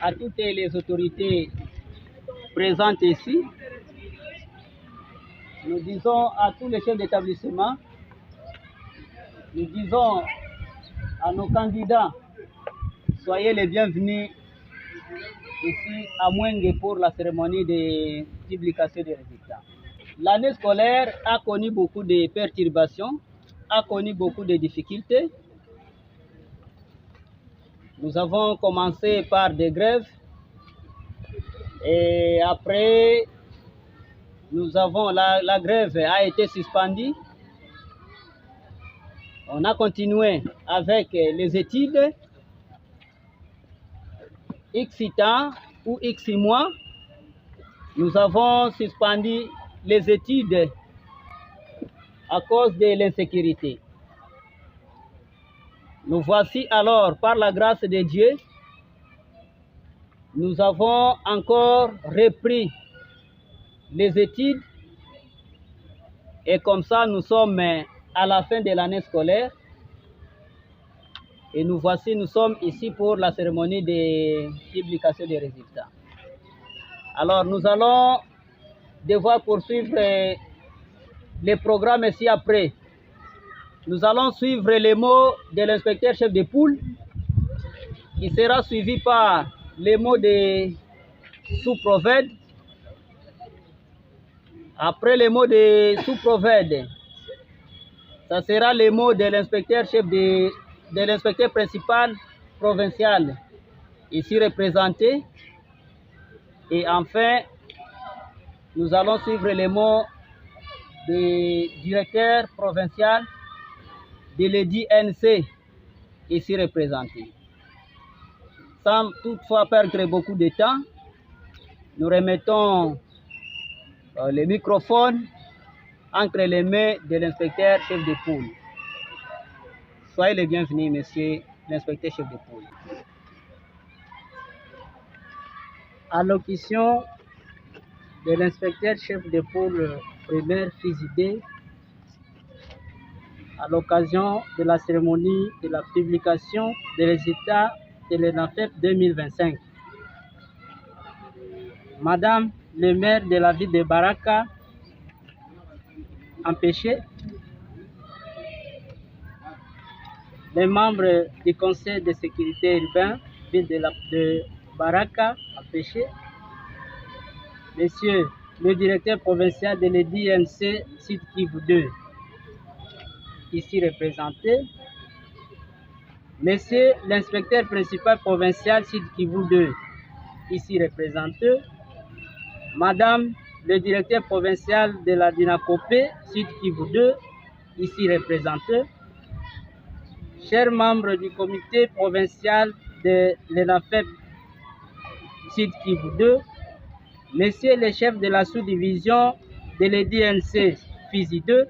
à toutes les autorités présentes ici. Nous disons à tous les chefs d'établissement, nous disons à nos candidats, soyez les bienvenus ici à Mwengue pour la cérémonie de publication des résultats. L'année scolaire a connu beaucoup de perturbations, a connu beaucoup de difficultés. Nous avons commencé par des grèves et après, la grève a été suspendue. On a continué avec les études. X temps ou X mois, nous avons suspendu les études à cause de l'insécurité. Nous voici alors, par la grâce de Dieu, nous avons encore repris les études et comme ça nous sommes à la fin de l'année scolaire et nous sommes ici pour la cérémonie de publication des résultats. Alors nous allons devoir poursuivre les programmes ici après. Nous allons suivre les mots de l'inspecteur chef de poule qui sera suivi par les mots de sous-prophète. Après les mots de sous-prophète, ça sera les mots de l'inspecteur chef de l'inspecteur principal provincial ici représenté. Et enfin, nous allons suivre les mots du directeur provincial de l'EDNC ici représenté. Sans toutefois perdre beaucoup de temps, nous remettons le microphone entre les mains de l'inspecteur chef de poule. Soyez les bienvenus, monsieur l'inspecteur chef de poule. Allocution de l'inspecteur chef de pôle primaire Fizidé à l'occasion de la cérémonie de la publication des résultats de l'ENAFEP 2025. Madame le maire de la ville de Baraka, empêché. Les membres du conseil de sécurité urbain, ville de Baraka, empêché. Monsieur le directeur provincial de l'EDNC, site Kivu 2, ici représenté. Monsieur l'inspecteur principal provincial, site Kivu 2, ici représenté. Madame le directeur provincial de la Dinakopé, site Kivu 2, ici représenté. Chers membres du comité provincial de l'ENAFEP, site Kivu 2, messieurs les chefs de la sous-division de l'EDNC FISI 2,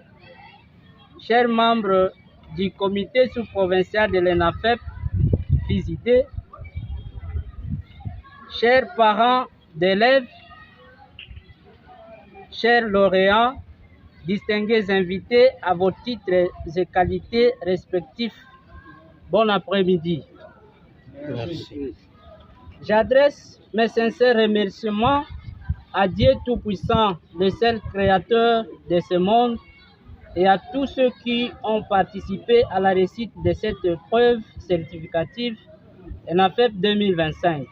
chers membres du comité sous-provincial de l'ENAFEP FISI 2, chers parents d'élèves, chers lauréats, distingués invités à vos titres et qualités respectifs, bon après-midi. Merci. J'adresse mes sincères remerciements à Dieu Tout-Puissant, le seul créateur de ce monde, et à tous ceux qui ont participé à la réussite de cette épreuve certificative ENAFEP 2025.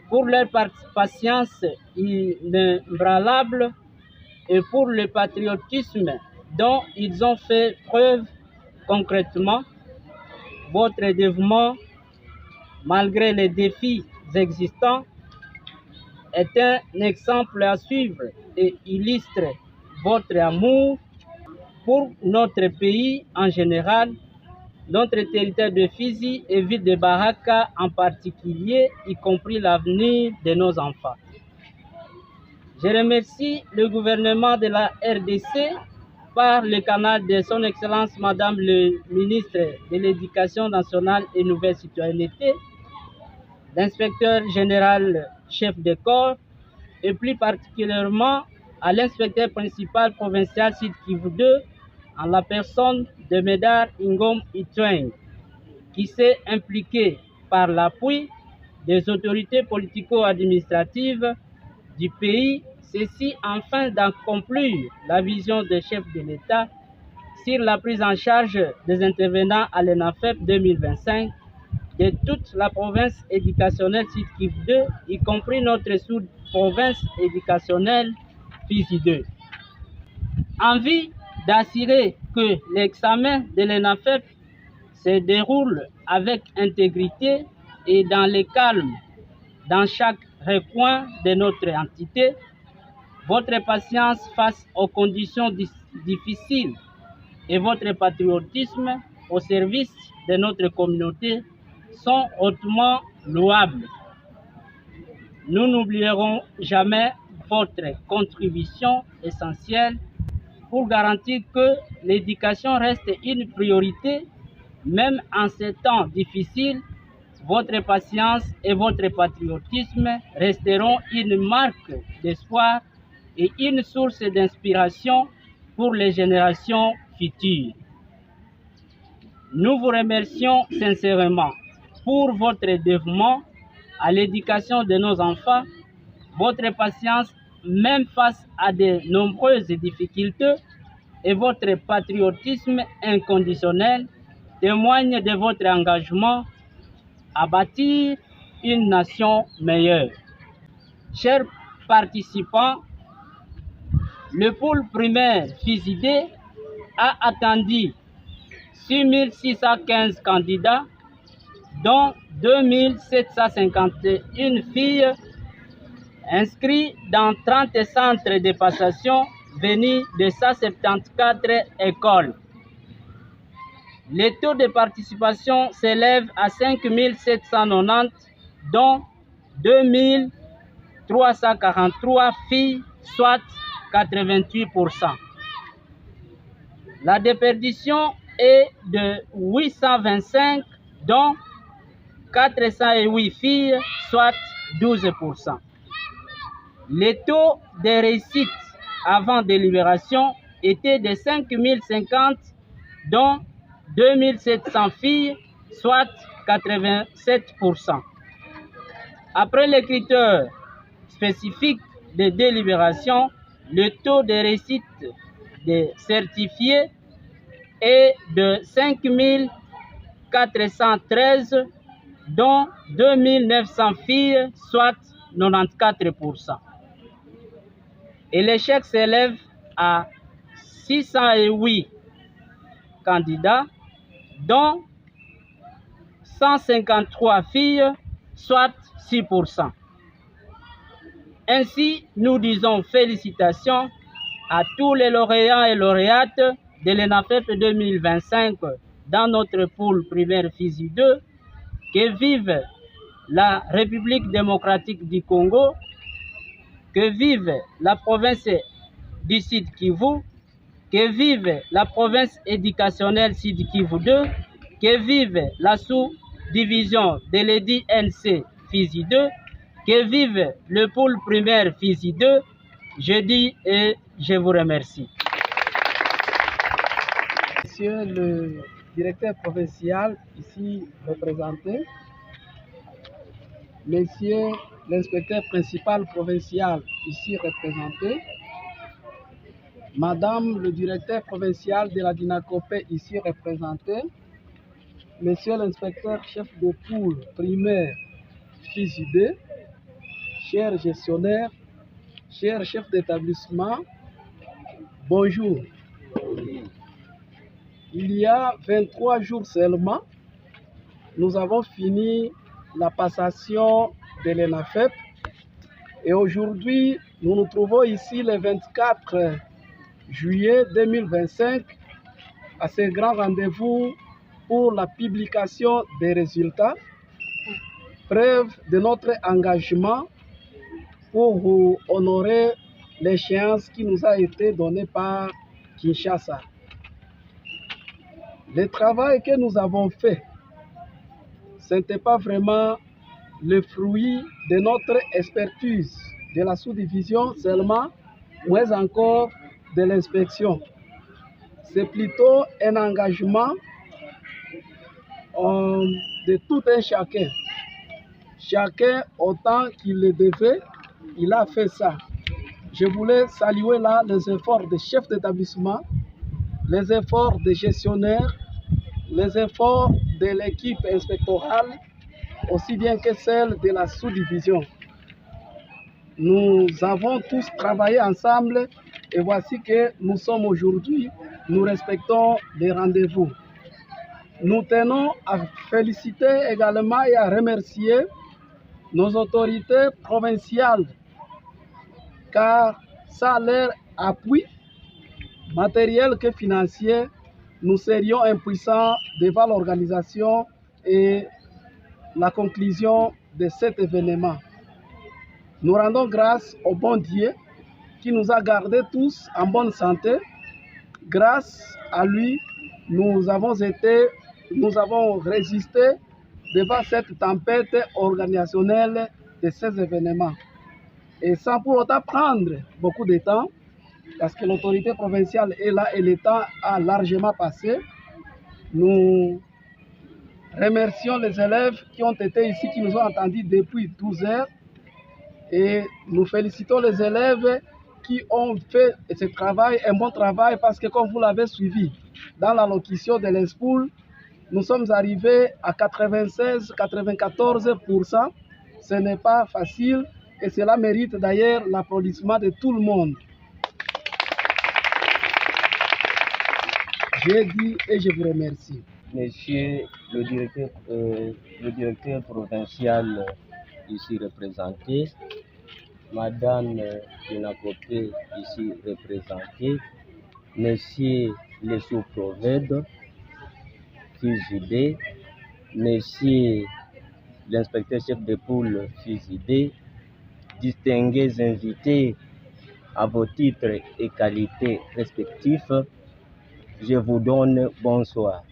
Pour leur patience inébranlable et pour le patriotisme dont ils ont fait preuve concrètement, votre dévouement, malgré les défis existants, est un exemple à suivre et illustre votre amour pour notre pays en général, notre territoire de Fizi et ville de Baraka en particulier, y compris l'avenir de nos enfants. Je remercie le gouvernement de la RDC par le canal de son Excellence Madame le ministre de l'Éducation nationale et Nouvelle Citoyenneté, l'inspecteur général chef de corps et plus particulièrement à l'inspecteur principal provincial site Kivu 2 en la personne de Médard Ngom Itoueng qui s'est impliqué par l'appui des autorités politico-administratives du pays, ceci afin d'accomplir la vision des chefs de l'État sur la prise en charge des intervenants à l'ENAFEP 2025 de toute la province éducationnelle Sud-Kivu 2, y compris notre sous-province éducationnelle Fizi 2. En vue d'assurer que l'examen de l'ENAFEP se déroule avec intégrité et dans le calme dans chaque recoin de notre entité, votre patience face aux conditions difficiles et votre patriotisme au service de notre communauté sont hautement louables. Nous n'oublierons jamais votre contribution essentielle pour garantir que l'éducation reste une priorité, même en ces temps difficiles. Votre patience et votre patriotisme resteront une marque d'espoir et une source d'inspiration pour les générations futures. Nous vous remercions sincèrement pour votre dévouement à l'éducation de nos enfants, votre patience même face à de nombreuses difficultés et votre patriotisme inconditionnel témoignent de votre engagement à bâtir une nation meilleure. Chers participants, le pôle primaire Fizi 2 a attendu 6615 candidats, dont 2751 filles inscrits dans 30 centres de passation venus de 174 écoles. Le taux de participation s'élève à 5790, dont 2343 filles, soit 88%. La déperdition est de 825, dont 408 filles, soit 12%. Le taux de réussite avant délibération était de 5050, dont 2700 filles, soit 87%. Après les critères spécifiques de délibération, le taux de réussite des certifiés est de 5413, dont 2900 filles, soit 94%. Et l'échec s'élève à 608 candidats, dont 153 filles, soit 6%. Ainsi, nous disons félicitations à tous les lauréats et lauréates de l'ENAFEP 2025 dans notre pôle primaire Fizi 2, que vive la République démocratique du Congo, que vive la province du Sud-Kivu, que vive la province éducationnelle Sud-Kivu 2, que vive la sous-division de l'EDI-NC Fizi 2, que vive le pôle primaire Fizi 2. Je dis et je vous remercie. Monsieur le directeur provincial ici représenté, Monsieur l'inspecteur principal provincial ici représenté, Madame le directeur provincial de la DINACOPE ici représenté, Monsieur l'inspecteur chef de pôle primaire Fizi 2, chers gestionnaires, chers chefs d'établissement, bonjour. Il y a 23 jours seulement, nous avons fini la passation de l'ENAFEP et aujourd'hui, nous nous trouvons ici le 24 juillet 2025 à ce grand rendez-vous pour la publication des résultats, preuve de notre engagement pour vous honorer l'échéance qui nous a été donnée par Kinshasa. Le travail que nous avons fait, ce n'était pas vraiment le fruit de notre expertise de la sous-division seulement, mais encore de l'inspection. C'est plutôt un engagement de tout un chacun. chacun autant qu'il le devait, il a fait ça. Je voulais saluer là les efforts des chefs d'établissement, les efforts des gestionnaires, les efforts de l'équipe inspectorale, aussi bien que celle de la sous-division. Nous avons tous travaillé ensemble et voici que nous sommes aujourd'hui, nous respectons les rendez-vous. Nous tenons à féliciter également et à remercier nos autorités provinciales car sans leur appui matériel que financier, nous serions impuissants devant l'organisation et la conclusion de cet événement. Nous rendons grâce au bon Dieu qui nous a gardés tous en bonne santé. Grâce à lui, nous avons résisté devant cette tempête organisationnelle de ces événements. Et sans pour autant prendre beaucoup de temps, parce que l'autorité provinciale est là et le temps a largement passé, nous remercions les élèves qui ont été ici, qui nous ont entendus depuis 12 heures. Et nous félicitons les élèves qui ont fait ce travail, un bon travail, parce que comme vous l'avez suivi dans l'allocution de l'ESPOUL, nous sommes arrivés à 96-94%. Ce n'est pas facile et cela mérite d'ailleurs l'applaudissement de tout le monde. J'ai dit et je vous remercie. Monsieur le directeur provincial ici représenté, Madame Dinakopé ici représentée, Monsieur le sous-prophète, Fusibé, Monsieur l'inspecteur chef de poule Fusibé, distingués invités à vos titres et qualités respectifs, je vous donne bonsoir.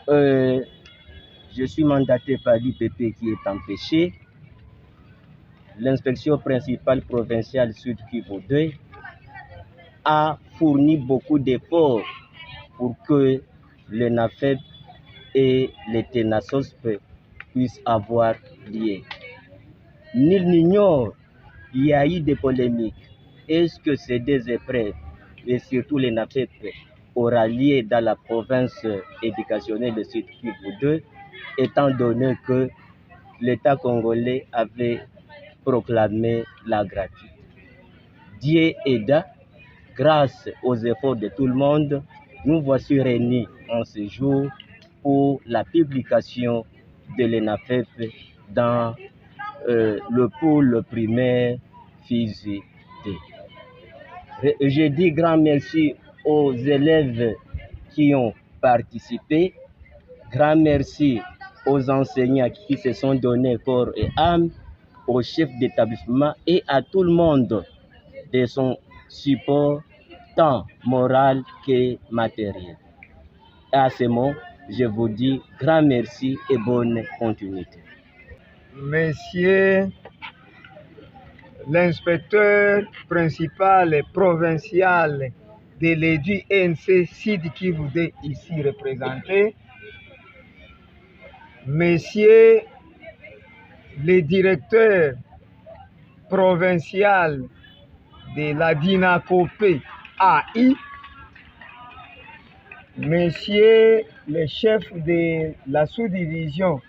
Je suis mandaté par l'IPP qui est empêché. L'inspection principale provinciale Sud-Kivu 2 a fourni beaucoup d'efforts pour que le NAFEP et les TENASOSP puissent avoir lieu. Nul n'ignore, il y a eu des polémiques. Est-ce que ces deux épreuves, et surtout le NAFEP, aura lieu dans la province éducationnelle de Sud-Kivu 2, étant donné que l'État congolais avait proclamé la gratuité. Dieu aida, grâce aux efforts de tout le monde, nous voici réunis en ce jour pour la publication de l'ENAFEP dans le pôle primaire Fizi D. Je dis grand merci aux élèves qui ont participé, grand merci aux enseignants qui se sont donnés corps et âme, aux chefs d'établissement et à tout le monde de son support tant moral que matériel. Et à ce moment, je vous dis grand merci et bonne continuité. Monsieur l'inspecteur principal et provincial de l'EDU-NC Sud-Kivu 2 ici représenté, Monsieur le directeur provincial de la Dinakopé AI, Monsieur le chef de la sous-division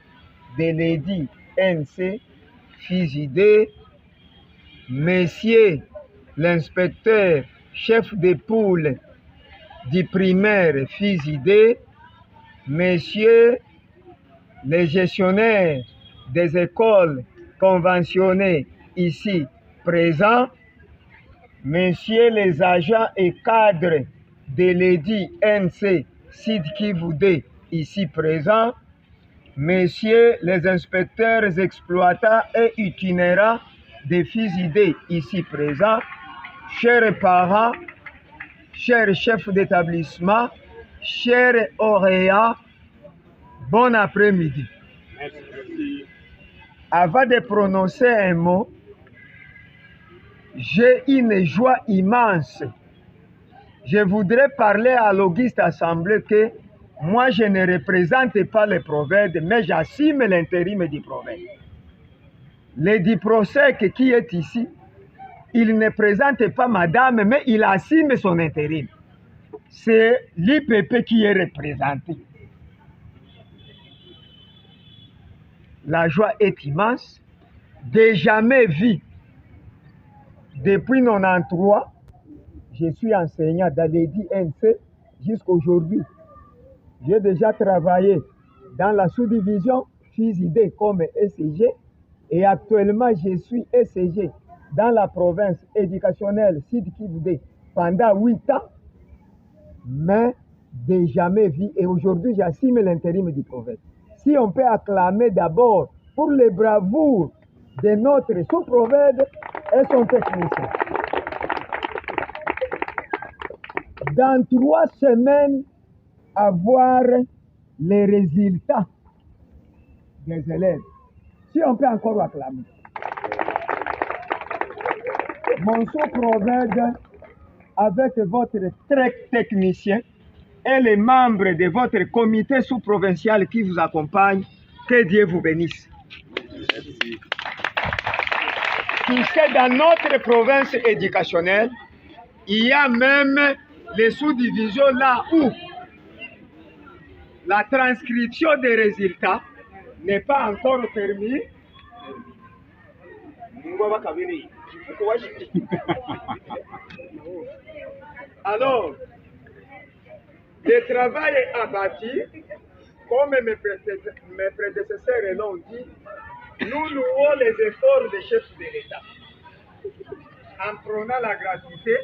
de l'EDU-NC Fizi 2, Monsieur l'inspecteur chef de poule du primaire Fizi 2, Monsieur les gestionnaires des écoles conventionnées ici présents, Messieurs les agents et cadres de l'EDU-NC Sud-Kivu 2 ici présents, Messieurs les inspecteurs exploitants et itinérants de Fizi 2 ici présents, chers parents, chers chefs d'établissement, chers lauréats, bon après-midi. Avant de prononcer un mot, j'ai une joie immense. Je voudrais parler à l'Auguste Assemblée que moi je ne représente pas le prophète, mais j'assume l'intérim du prophète. Le Diprosec qui est ici, il ne présente pas madame, mais il assume son intérim. C'est l'IPP qui est représenté. La joie est immense, de jamais vu. Depuis 1993, je suis enseignant dans les DNC jusqu'à aujourd'hui. J'ai déjà travaillé dans la sous-division FISID comme ECG et actuellement je suis ECG dans la province éducationnelle Sud-Kivu pendant 8 ans, mais de jamais vu. Et aujourd'hui, j'assume l'intérim du prophète. Si on peut acclamer d'abord pour les bravoures de notre sous-prophète et son technicien. Dans 3 semaines, avoir les résultats des élèves. Si on peut encore acclamer. Mon sous-prophète, avec votre technicien et les membres de votre comité sous-provincial qui vous accompagne, que Dieu vous bénisse. Merci. Puisque dans notre province éducationnelle, il y a même les sous-divisions là où la transcription des résultats n'est pas encore permise. Alors, le travail est abattu, comme mes prédécesseurs l'ont dit, nous louons les efforts des chefs de l'État en prenant la gratuité.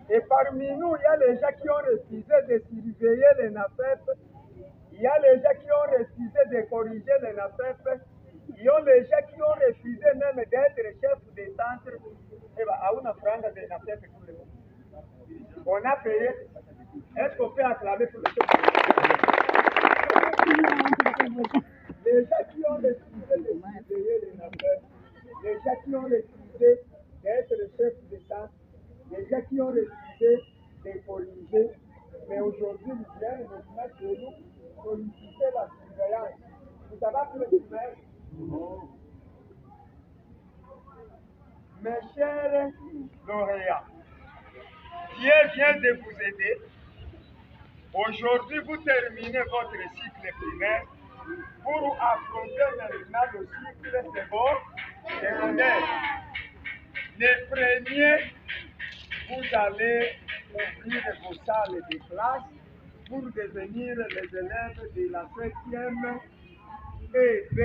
Et parmi nous, il y a les gens qui ont refusé de surveiller les NAFEP, il y a les gens qui ont refusé de corriger les NAFEP, il y a les gens qui ont refusé même d'être chefs de centre. Et bien, à une frange de NAFEP pour le monde. On a payé. Est-ce qu'on peut acclamer pour le chef de l'État? Les gens qui ont refusé de surveiller les NAFEP, les gens qui ont refusé d'être chefs de centre, les gens qui ont refusé de corriger, mais aujourd'hui, ils viennent nous mettre chez nous, solliciter la surveillance. Vous savez que le primaire, mes chers lauréats, Dieu vient de vous aider. Aujourd'hui, vous terminez votre cycle primaire pour affronter maintenant le cycle secondaire. Le premier, vous allez ouvrir vos salles de classe pour devenir les élèves de la 7e EV.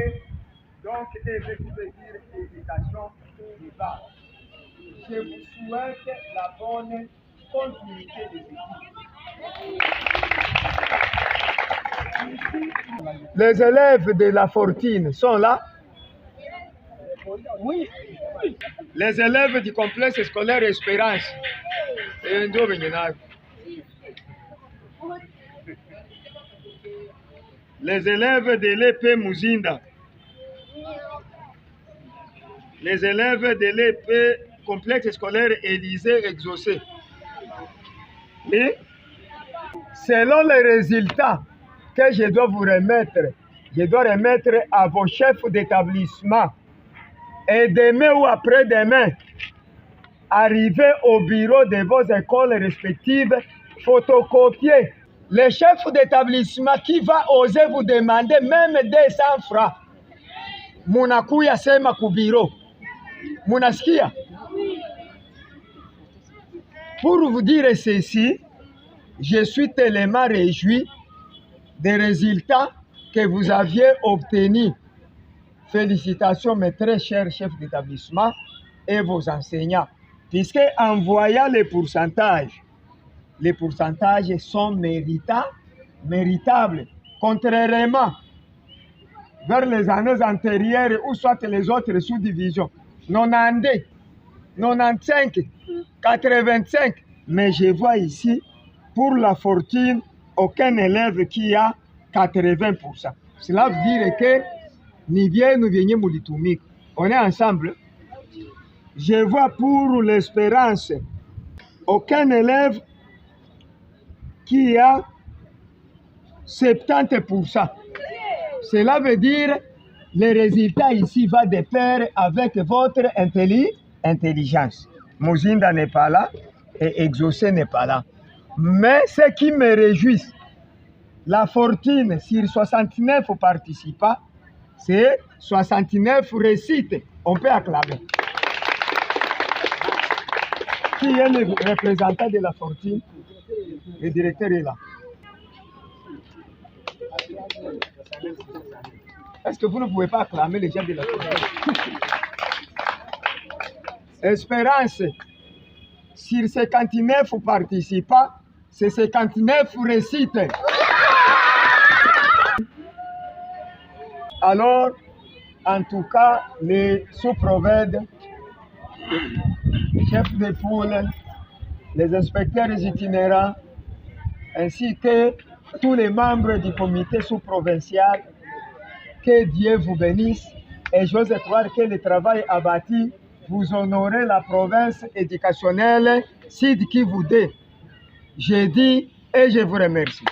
Donc, EV qui veut dire éducation privée. Je vous souhaite la bonne continuité des études. Les élèves de la Fortune sont là? Oui. Les élèves du complexe scolaire Espérance. Les élèves de l'EP Muzinda. Les élèves de l'EP complexe scolaire Élysée Exaucé. Et selon les résultats que je dois vous remettre, je dois remettre à vos chefs d'établissement. Et demain ou après-demain, arrivez au bureau de vos écoles respectives, photocopier. Le chef d'établissement qui va oser vous demander même 200 francs. Munakuya sema ku bureau. Munasikia? Pour vous dire ceci, je suis tellement réjoui des résultats que vous aviez obtenus. Félicitations, mes très chers chefs d'établissement et vos enseignants. Puisque en voyant les pourcentages sont méritables. Contrairement vers les années antérieures ou soit les autres sous-divisions. 92, 95, 85. Mais je vois ici, pour la Fortune, aucun élève qui a 80%. Cela veut dire que on est ensemble. Je vois pour l'Espérance aucun élève qui a 70%. Cela veut dire les résultats ici vont de pair avec votre intelligence. Mozinda n'est pas là et Exaucé n'est pas là. Mais ce qui me réjouit, la fortune sur 69 participants, c'est 69 réussites. On peut acclamer. Qui est le représentant de la fortune? Le directeur est là. Est-ce que vous ne pouvez pas acclamer les gens de la fortune? Espérance, sur 59 participants, c'est 59 réussites. Alors, en tout cas, les sous-prophètes, chefs de poule, les inspecteurs itinérants, ainsi que tous les membres du comité sous-provincial, que Dieu vous bénisse et j'ose croire que le travail abattu vous honorez la province éducationnelle Sud Kivu 2. Je dis et je vous remercie.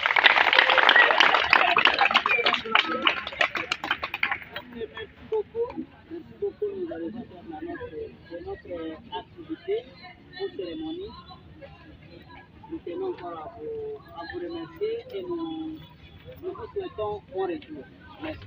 Nous tenons encore à vous remercier et nous vous souhaitons bon retour. Merci.